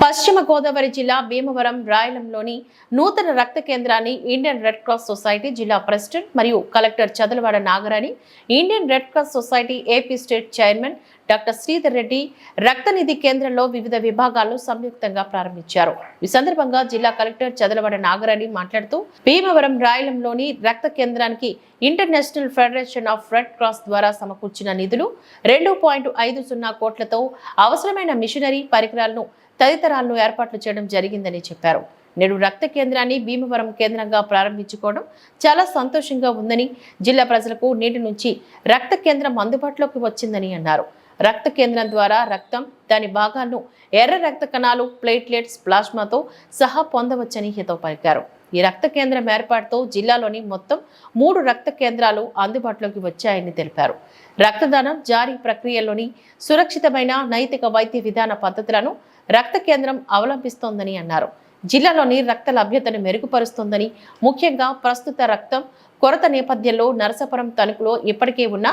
పశ్చిమ గోదావరి జిల్లా భీమవరం రాయలంలోని నూతన రక్త కేంద్రాన్ని ఇండియన్ రెడ్ క్రాస్ సొసైటీ జిల్లా ప్రెసిడెంట్ మరియు collector Chadalavada Nagarani, Indian red cross society AP state chairman doctor Sridhar Reddy రక్త నిధి కేంద్రంలో వివిధ విభాగాలను సంయుక్తంగా ప్రారంభించారు. ఈ సందర్భంగా జిల్లా కలెక్టర్ చదలవాడ నాగరాణి మాట్లాడుతూ భీమవరం రాయలంలోని రక్త కేంద్రానికి international federation of red cross ద్వారా సమకూర్చిన నిధులు 2.50 కోట్లతో అవసరమైన మిషనరీ పరికరాలను తదితరాలను ఏర్పాట్లు చేయడం జరిగిందని చెప్పారు. నేడు రక్త కేంద్రాన్ని భీమవరం కేంద్రంగా ప్రారంభించుకోవడం చాలా సంతోషంగా ఉందని, జిల్లా ప్రజలకు నేటి నుంచి రక్త కేంద్రం అందుబాటులోకి వచ్చిందని అన్నారు. రక్త కేంద్రం ద్వారా రక్తం, దాని భాగాలను ఎర్ర రక్త కణాలు, ప్లేట్లెట్స్, ప్లాస్మాతో సహా పొందవచ్చని హితవు పలికారు. ఈ రక్త కేంద్రం ఏర్పాటుతో జిల్లాలోని మొత్తం 3 రక్త కేంద్రాలు అందుబాటులోకి వచ్చాయని తెలిపారు. రక్తదానం జారీ ప్రక్రియలోని సురక్షితమైన నైతిక వైద్య విధాన పద్ధతులను రక్త కేంద్రం అవలంబిస్తోందని అన్నారు. జిల్లాలోని రక్త లభ్యతను మెరుగుపరుస్తోందని, ముఖ్యంగా ప్రస్తుత రక్తం కొరత నేపథ్యంలో నరసాపురం తణుకులో ఇప్పటికే ఉన్న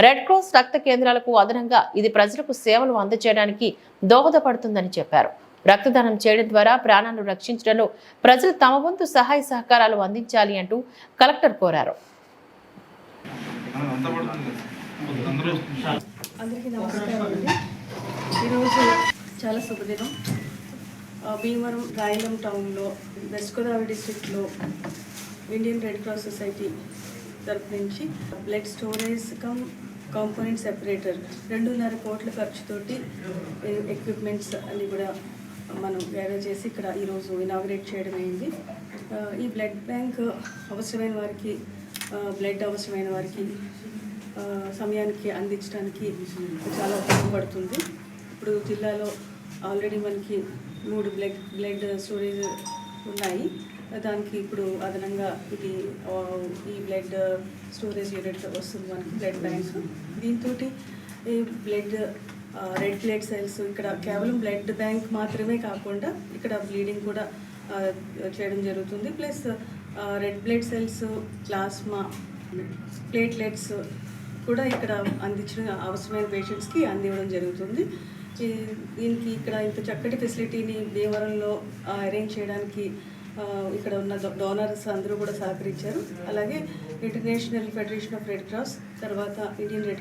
రెడ్ క్రాస్ రక్త కేంద్రాలకు అదనంగా ఇది ప్రజలకు సేవలు అందజేయడానికి దోహదపడుతుందని చెప్పారు. రక్తదానం చేయడం ద్వారా ప్రాణాలను రక్షించడంలో ప్రజలు తమ వంతు సహాయ సహకారాలు అందించాలి అంటూ కలెక్టర్ కోరారు. అందరికీ నమస్కారం అండి. ఈరోజు చాలా శుభదినం. భీమవరం రాయలం టౌన్లో వెస్ట్ గోదావరి డిస్ట్రిక్ట్లో ఇండియన్ రెడ్ క్రాస్ సొసైటీ తరఫు నుంచి బ్లడ్ స్టోరేజ్ కాంపోనెంట్ సెపరేటర్ 2.5 కోట్ల ఖర్చుతోటి ఎక్విప్మెంట్స్ అన్నీ కూడా మనం గ్యాదర్ చేసి ఇక్కడ ఈరోజు ఇనాగ్రేట్ చేయడం అయింది. ఈ బ్లడ్ బ్యాంక్ అవసరమైన వారికి బ్లడ్ అవసరమైన వారికి సమయానికి అందించడానికి చాలా ఉపయోగపడుతుంది. ఇప్పుడు జిల్లాలో ఆల్రెడీ మనకి 3 బ్లడ్ స్టోరేజ్ ఉన్నాయి. దానికి ఇప్పుడు అదనంగా ఈ బ్లడ్ స్టోరేజ్ యూనిట్ వస్తుంది మనకి బ్లడ్ బ్యాంక్. దీంతో బ్లడ్ రెడ్ బ్లడ్ సెల్స్ ఇక్కడ కేవలం బ్లడ్ బ్యాంక్ మాత్రమే కాకుండా ఇక్కడ బ్లీడింగ్ కూడా చేయడం జరుగుతుంది. Plus red blood cells, plasma, platelets కూడా ఇక్కడ అందించడం అవసరమైన పేషెంట్స్కి అందివ్వడం జరుగుతుంది. దీనికి ఇక్కడ ఇంత చక్కటి ఫెసిలిటీని భీమవరంలో అరేంజ్ చేయడానికి ఇక్కడ ఉన్న డోనర్స్ అందరూ కూడా సహకరించారు. అలాగే international federation of red cross, తర్వాత ఇండియన్ రెడ్